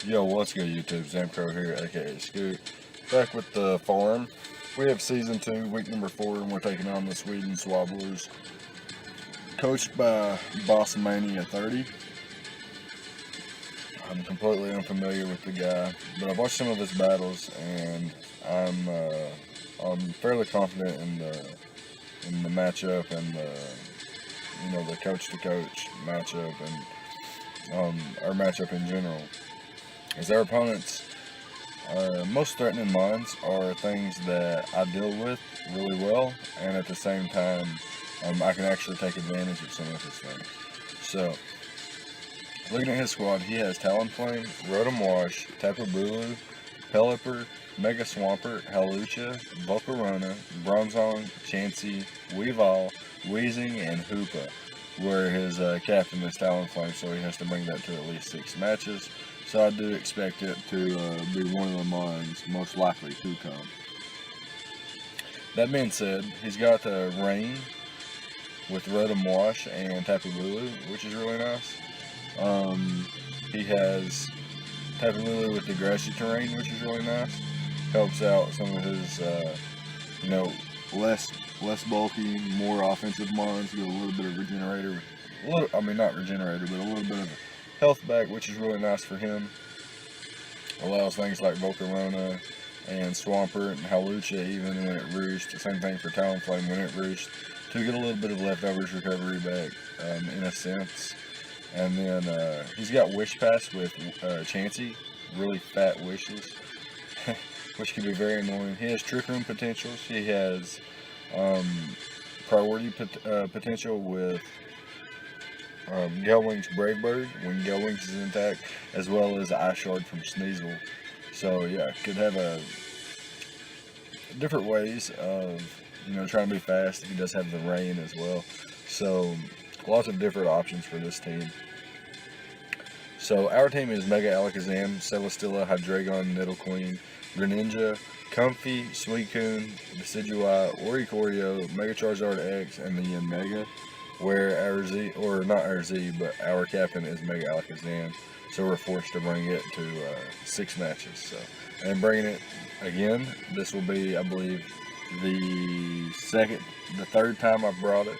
Yo, what's good, YouTube? ZAMCRO here, aka Scoot. Back with the farm. We have season 2, week number 4, and we're taking on the Sweden Swablus. Coached by Boss Mania 30. I'm completely unfamiliar with the guy, but I've watched some of his battles, and I'm fairly confident in the matchup and the coach to coach matchup and our matchup in general. As our opponents' most threatening minds are things that I deal with really well, and at the same time, I can actually take advantage of some of his things. So, looking at his squad, he has Talonflame, Rotom Wash, Tapu Bulu, Pelipper, Mega Swampert, Hawlucha, Volcarona, Bronzong, Chansey, Weavile, Weezing, and Hoopa, where his captain is Talonflame, so he has to bring that to at least 6 matches. So I do expect it to be one of the mines most likely to come. That being said, he's got Rain with Rotom Wash and Tapu Bulu, which is really nice. He has Tapu Bulu with the grassy terrain, which is really nice. Helps out some of his, less bulky, more offensive mons. Get a little bit of regenerator. Not regenerator, but a little bit of health back, which is really nice for him. Allows things like Volcarona and Swampert and Hawlucha, even when it roosts. Same thing for Talonflame when it roosts, to get a little bit of leftovers recovery back, in a sense. And then he's got Wish Pass with Chansey, really fat wishes, which can be very annoying. He has Trick Room potentials. He has priority potential with Galewing's Brave Bird when Galewing's is intact, as well as Ice Shard from Sneasel. So yeah, could have different ways of trying to be fast. He does have the rain as well, so lots of different options for this team. So our team is Mega Alakazam, Celesteela, Hydreigon, Nidoqueen, Greninja, Comfey, Suicune, Decidueye, Oricorio, Mega Charizard X, and the Yanmega, where our captain is Mega Alakazam, so we're forced to bring it to 6 matches. So, and bringing it again, this will be, I believe, the third time I've brought it.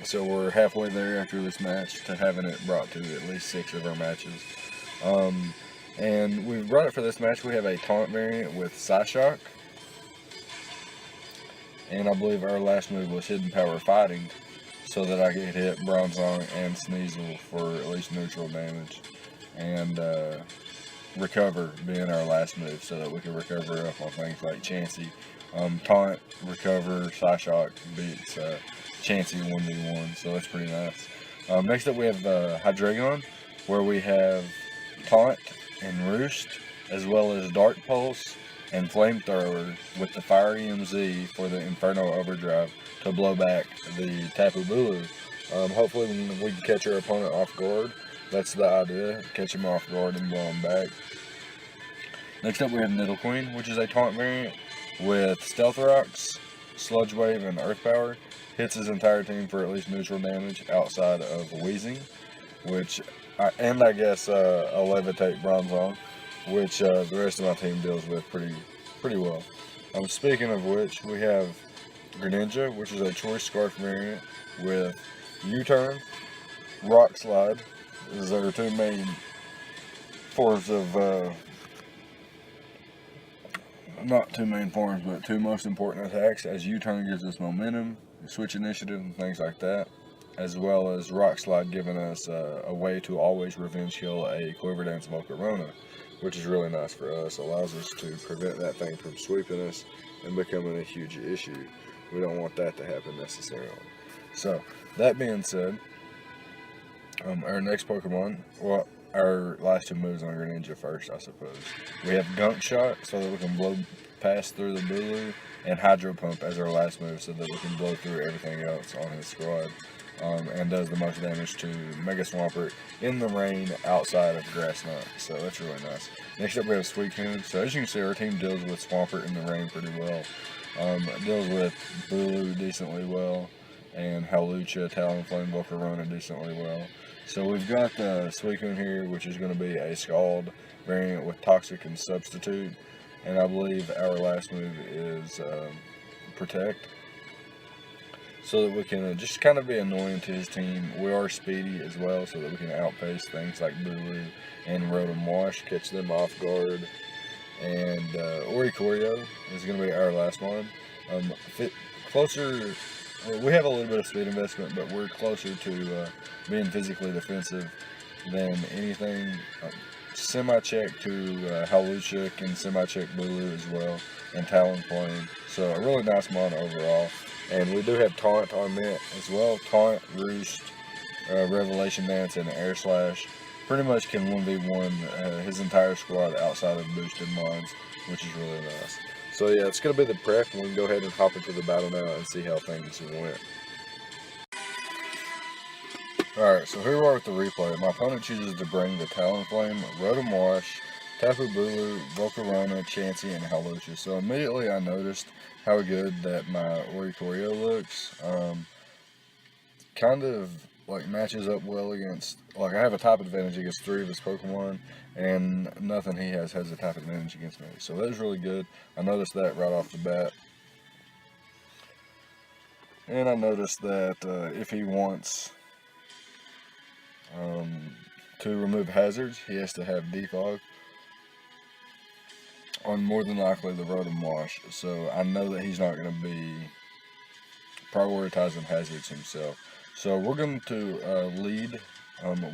So we're halfway there after this match to having it brought to at least 6 of our matches. And we've brought it for this match. We have a taunt variant with Psyshock. And I believe our last move was Hidden Power Fighting, so that I could hit Bronzong and Sneasel for at least neutral damage. And Recover being our last move, so that we can recover up on things like Chansey. Taunt, Recover, Psyshock beats Chansey 1v1, so that's pretty nice. Next up we have Hydreigon, where we have Taunt and Roost, as well as Dark Pulse and Flamethrower with the Fire EMZ for the Inferno Overdrive to blow back the Tapu Bulu. Hopefully we can catch our opponent off guard. That's the idea, catch him off guard and blow him back. Next up we have Nidoqueen, which is a taunt variant with Stealth Rocks, Sludge Wave, and Earth Power. Hits his entire team for at least neutral damage outside of Weezing, I guess a Levitate Bronzong, which the rest of my team deals with pretty well. Speaking of which, we have Greninja, which is a Choice Scarf variant with U-Turn, Rock Slide. These are our 2 main forms of, not 2 main forms, but 2 most important attacks, as U-Turn gives us momentum, switch initiative, and things like that, as well as Rock Slide giving us a way to always revenge kill a Quiver Dance Volcarona, which is really nice for us. Allows us to prevent that thing from sweeping us and becoming a huge issue. We don't want that to happen necessarily. So, that being said, our next Pokemon, well, our last 2 moves on Greninja first, I suppose. We have Gunk Shot, so that we can blow past through the Bulu, and Hydro Pump as our last move, so that we can blow through everything else on his squad. And does the most damage to Mega Swampert in the rain outside of Grass Knot, so that's really nice. Next up we have Suicune. So as you can see, our team deals with Swampert in the rain pretty well. Deals with Bulu decently well, and Hawlucha, Talonflame, Volcarona decently well. So we've got the Suicune here, which is going to be a Scald variant with Toxic and Substitute. And I believe our last move is Protect. So that we can just kind of be annoying to his team. We are speedy as well, so that we can outpace things like Bulu and Rotom Wash, catch them off guard. And Oricorio is going to be our last one. Closer, we have a little bit of speed investment, but we're closer to being physically defensive than anything. Semi-check to Hawlucha, can semi-check Bulu as well, and Talonflame. So a really nice mon overall. And we do have Taunt on Mint as well. Taunt, Roost, Revelation Dance, and Air Slash. Pretty much can 1v1 his entire squad outside of boosted mons, which is really nice. So yeah, it's going to be the prep, and we can go ahead and hop into the battle now and see how things went. Alright, so here we are with the replay. My opponent chooses to bring the Talonflame, Rotom Wash, Tapu Bulu, Volcarona, Chansey, and Hawlucha. So immediately I noticed how good that my Oricorio looks. Kind of like matches up well against, like I have a type advantage against 3 of his Pokemon, and nothing he has a type advantage against me. So that is really good. I noticed that right off the bat. And I noticed that if he wants to remove hazards, he has to have Defog on more than likely the Rotom Wash. So I know that he's not going to be prioritizing hazards himself. So we're going to lead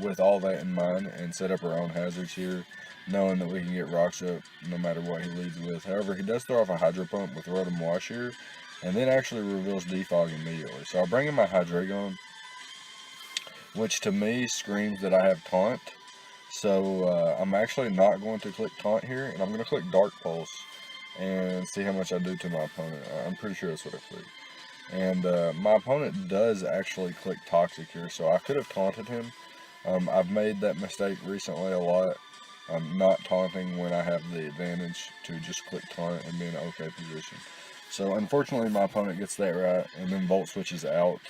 with all that in mind and set up our own hazards here, knowing that we can get rocks up no matter what he leads with. However, he does throw off a Hydro Pump with Rotom Wash here, and then actually reveals Defog immediately. So I'll bring in my Hydreigon, which to me screams that I have Taunt. So I'm actually not going to click Taunt here, and I'm going to click Dark Pulse and see how much I do to my opponent. I'm pretty sure that's what I clicked. And my opponent does actually click Toxic here, so I could have taunted him. I've made that mistake recently a lot. I'm not taunting when I have the advantage to just click taunt and be in an okay position. So unfortunately my opponent gets that right, and then Volt switches out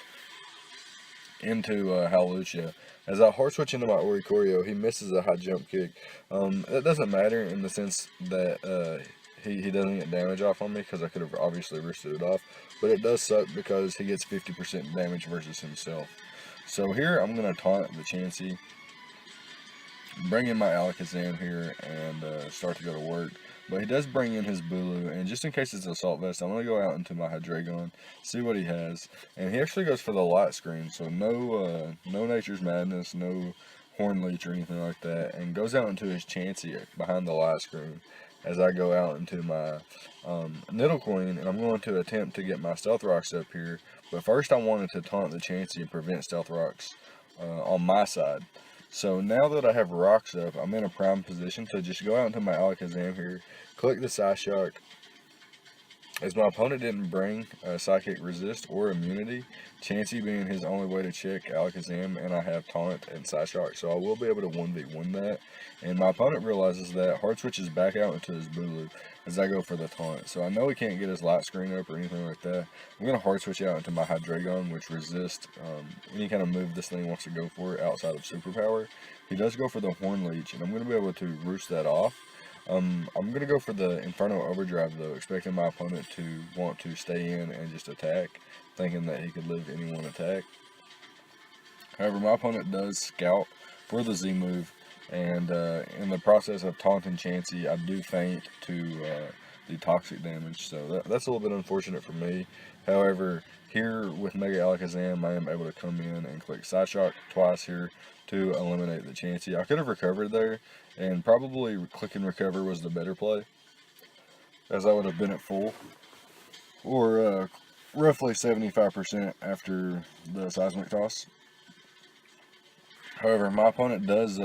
into Hawlucha. As I hard switch into my Oricorio, he misses a high jump kick. It doesn't matter in the sense that he doesn't get damage off on me, because I could have obviously roosted it off. But it does suck because he gets 50% damage versus himself. So here I'm going to taunt the Chansey, bring in my Alakazam here, and start to go to work. But he does bring in his Bulu, and just in case it's Assault Vest, I'm going to go out into my Hydreigon, see what he has. And he actually goes for the Light Screen, so no Nature's Madness, no Horn Leech or anything like that, and goes out into his Chansey behind the Light Screen as I go out into my Nidoqueen, and I'm going to attempt to get my Stealth Rocks up here. But first I wanted to taunt the Chansey and prevent Stealth Rocks on my side. So now that I have rocks up, I'm in a prime position to just go out into my Alakazam here, click the Psyshock. As my opponent didn't bring Psychic Resist or Immunity, Chansey being his only way to check Alakazam, and I have Taunt and Psyshock, so I will be able to 1v1 that. And my opponent realizes that, hard switches back out into his Bulu as I go for the Taunt. So I know he can't get his Light Screen up or anything like that. I'm going to hard switch out into my Hydreigon, which resists any kind of move this thing wants to go for outside of Superpower. He does go for the Horn Leech, and I'm going to be able to roost that off. I'm going to go for the Inferno Overdrive though, expecting my opponent to want to stay in and just attack, thinking that he could live any one attack. However, my opponent does scout for the Z move, and in the process of taunting Chansey, I do feint to the toxic damage, so that's a little bit unfortunate for me. However, here with Mega Alakazam, I am able to come in and click Psyshock twice here to eliminate the Chansey. I could have recovered there, and probably click and recover was the better play, as I would have been at full, or roughly 75% after the Seismic Toss. However, my opponent does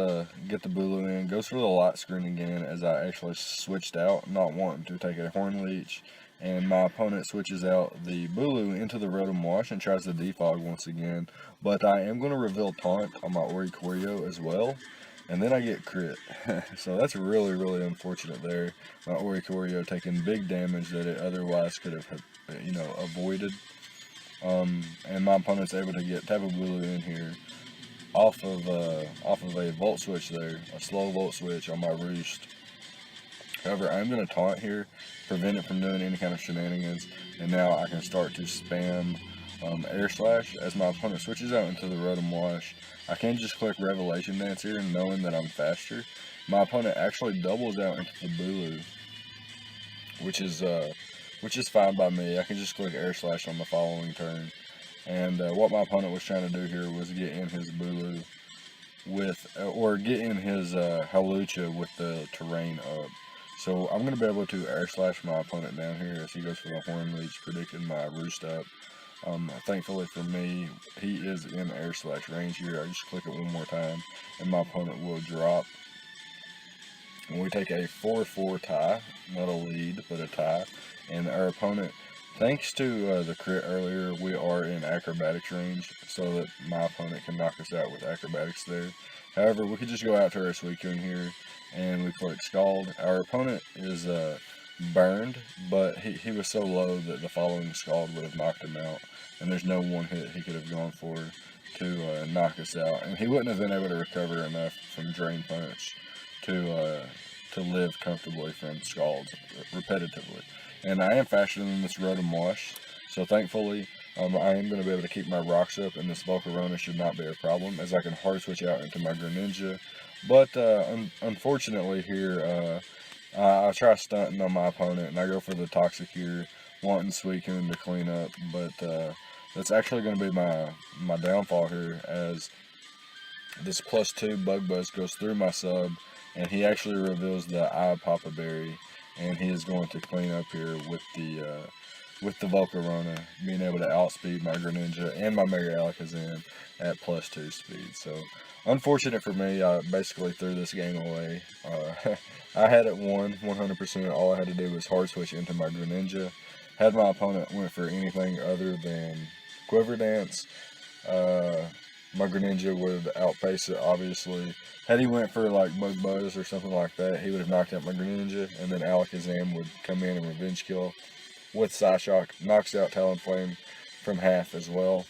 get the Bulu in, goes for the Light Screen again, as I actually switched out, not wanting to take a Horn Leech, and my opponent switches out the Bulu into the Rotom Wash and tries to defog once again. But I am going to reveal Taunt on my Oricorio as well, and then I get crit. So that's really, really unfortunate there. My Oricorio taking big damage that it otherwise could have, avoided. And my opponent's able to get Tapu Bulu in here. off of a volt switch there, a slow volt switch on my roost. However, I'm going to taunt here, prevent it from doing any kind of shenanigans, and now I can start to spam air slash as my opponent switches out into the rotom wash. I can just click Revelation Dance here, knowing that I'm faster. My opponent actually doubles out into the Bulu, which is fine by me. I can just click air slash on the following turn. And what my opponent was trying to do here was get in his Bulu with, or get in his Halucha with the terrain up. So I'm going to be able to air slash my opponent down here as he goes for the Horn Leech, predicting my roost up. Thankfully for me, he is in air slash range here. I just click it one more time, and my opponent will drop. And we take a 4-4 tie, not a lead, but a tie. And our opponent, thanks to the crit earlier, we are in acrobatics range, so that my opponent can knock us out with acrobatics there. However, we could just go out to our Suicune here, and we click Scald. Our opponent is burned, but he was so low that the following Scald would have knocked him out, and there's no one hit he could have gone for to knock us out, and he wouldn't have been able to recover enough from Drain Punch to live comfortably from Scalds repetitively. And I am faster than this Rotom Wash, so thankfully I am going to be able to keep my rocks up, and this Volcarona should not be a problem, as I can hard switch out into my Greninja. But unfortunately here, I try stunting on my opponent, and I go for the Toxic here, wanting Suicune to clean up, but that's actually going to be my downfall here, as this +2 Bug Buzz goes through my sub, and he actually reveals the Eye Papa Berry, and he is going to clean up here with the Volcarona, being able to outspeed my Greninja and my Mega Alakazam at +2 speed. So, unfortunate for me, I basically threw this game away. I had it won 100%. All I had to do was hard switch into my Greninja. Had my opponent went for anything other than Quiver Dance, my Greninja would outpace it, obviously. Had he went for like Bug Buzz or something like that, he would have knocked out my Greninja, and then Alakazam would come in and revenge kill with Psyshock, knocks out Talonflame from half as well.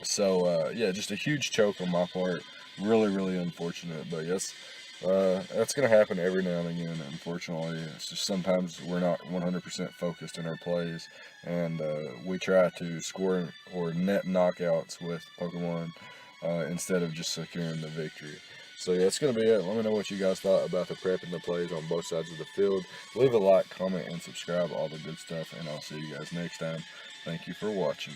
So, yeah, just a huge choke on my part. Really, really unfortunate, but yes, that's going to happen every now and again, unfortunately. It's just sometimes we're not 100% focused in our plays, and we try to score or net knockouts with Pokemon instead of just securing the victory. So yeah, that's going to be it. Let me know what you guys thought about the prep and the plays on both sides of the field. Leave a like, comment, and subscribe, all the good stuff, and I'll see you guys next time. Thank you for watching.